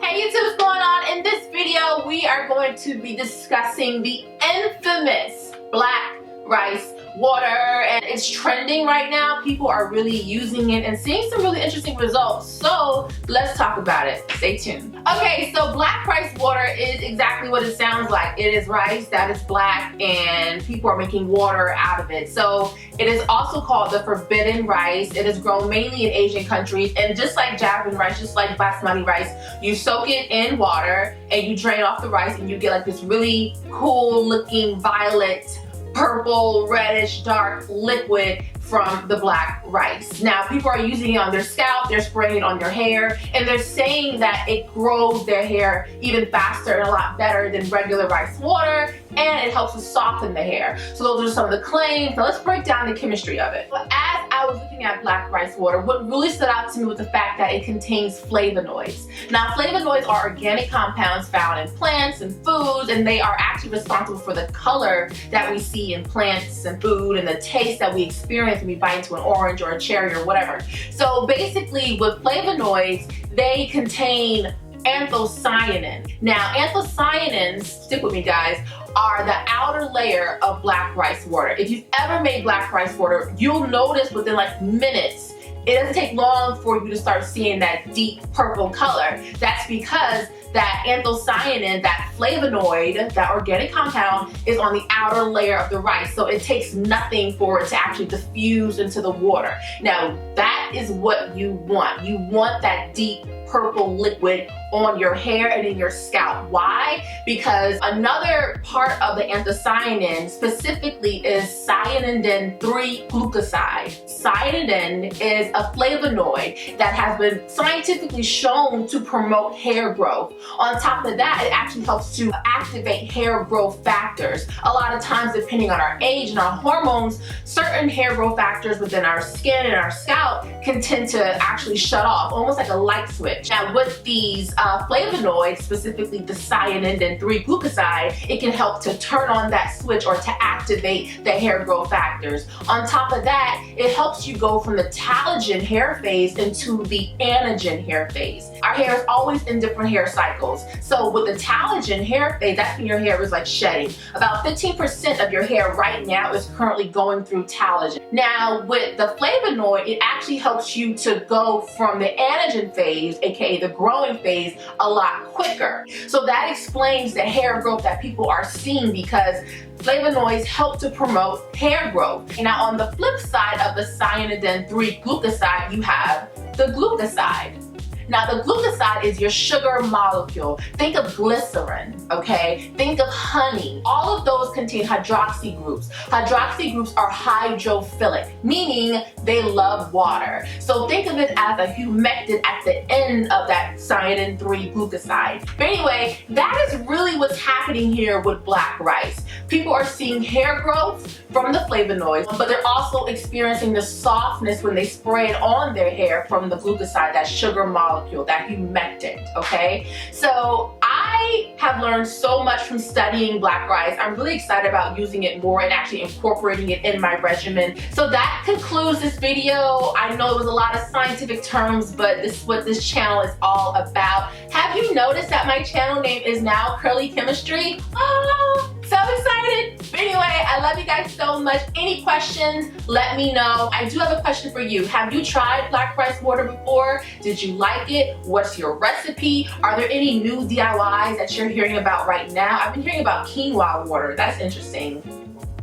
Hey YouTube, what's going on? In this video, we are going to be discussing the infamous black rice water, and it's trending right now. People are really using it and seeing some really interesting results. So let's talk about it. Stay tuned. Okay, so black rice water is exactly what it sounds like. It is rice that is black and people are making water out of it. So it is also called the forbidden rice. It is grown mainly in Asian countries, and just like Japanese rice, just like basmati rice, you soak it in water and you drain off the rice and you get like this really cool looking violet, purple, reddish, dark liquid from the black rice. Now, people are using it on their scalp, they're spraying it on their hair, and they're saying that it grows their hair even faster and a lot better than regular rice water, and it helps to soften the hair. So those are some of the claims. Now let's break down the chemistry of it. But as I was looking at black rice water, what really stood out to me was the fact that it contains flavonoids. Now, flavonoids are organic compounds found in plants and foods, and they are actually responsible for the color that we see in plants and food and the taste that we experience when we bite into an orange or a cherry or whatever. So basically with flavonoids, they contain anthocyanins. Now, anthocyanins, stick with me guys, are the outer layer of black rice water. If you've ever made black rice water, you'll notice within like minutes, it doesn't take long for you to start seeing that deep purple color. That's because that anthocyanin, that flavonoid, that organic compound, is on the outer layer of the rice. So it takes nothing for it to actually diffuse into the water. Now, that is what you want. You want that deep purple liquid on your hair and in your scalp. Why? Because another part of the anthocyanin specifically is cyanidin 3 glucoside. Cyanidin is a flavonoid that has been scientifically shown to promote hair growth. On top of that, it actually helps to activate hair growth factors. A lot of times, depending on our age and our hormones, certain hair growth factors within our skin and our scalp can tend to actually shut off, almost like a light switch. Now with these flavonoids, specifically the cyanidin 3 glucoside, it can help to turn on that switch or to activate the hair growth factors. On top of that, it helps you go from the telogen hair phase into the anagen hair phase. Our hair is always in different hair cycles. So with the telogen hair phase, that's when your hair is like shedding. About 15% of your hair right now is currently going through telogen. Now with the flavonoid, it actually helps you to go from the anagen phase, aka the growing phase, a lot quicker. So that explains the hair growth that people are seeing, because flavonoids help to promote hair growth. Now on the flip side of the cyanidin 3 glucoside, you have the glucoside. Now the glucoside is your sugar molecule. Think of glycerin, okay? Think of honey. All of those contain hydroxy groups. Hydroxy groups are hydrophilic, meaning they love water. So think of it as a humectant at the end of that cyanidin 3 glucoside. But anyway, that is really what's happening here with black rice. People are seeing hair growth from the flavonoids, but they're also experiencing the softness when they spray it on their hair from the glucoside, that sugar molecule, that humectant, okay? So I have learned so much from studying black rice. I'm really excited about using it more and actually incorporating it in my regimen. So that concludes this video. I know it was a lot of scientific terms, but this is what this channel is all about. Have you noticed that my channel name is now Curly Chemistry? Oh, so excited. But anyway, I love you guys so much. Any questions, let me know. I do have a question for you. Have you tried black rice water before? Did you like it? What's your recipe? Are there any new DIYs that you're hearing about right now? I've been hearing about quinoa water. That's interesting.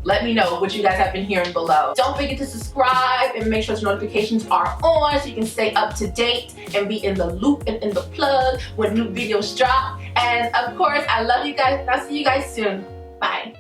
Let me know what you guys have been hearing below. Don't forget to subscribe and make sure the notifications are on so you can stay up to date and be in the loop and in the plug when new videos drop. And of course, I love you guys. I'll see you guys soon. Bye.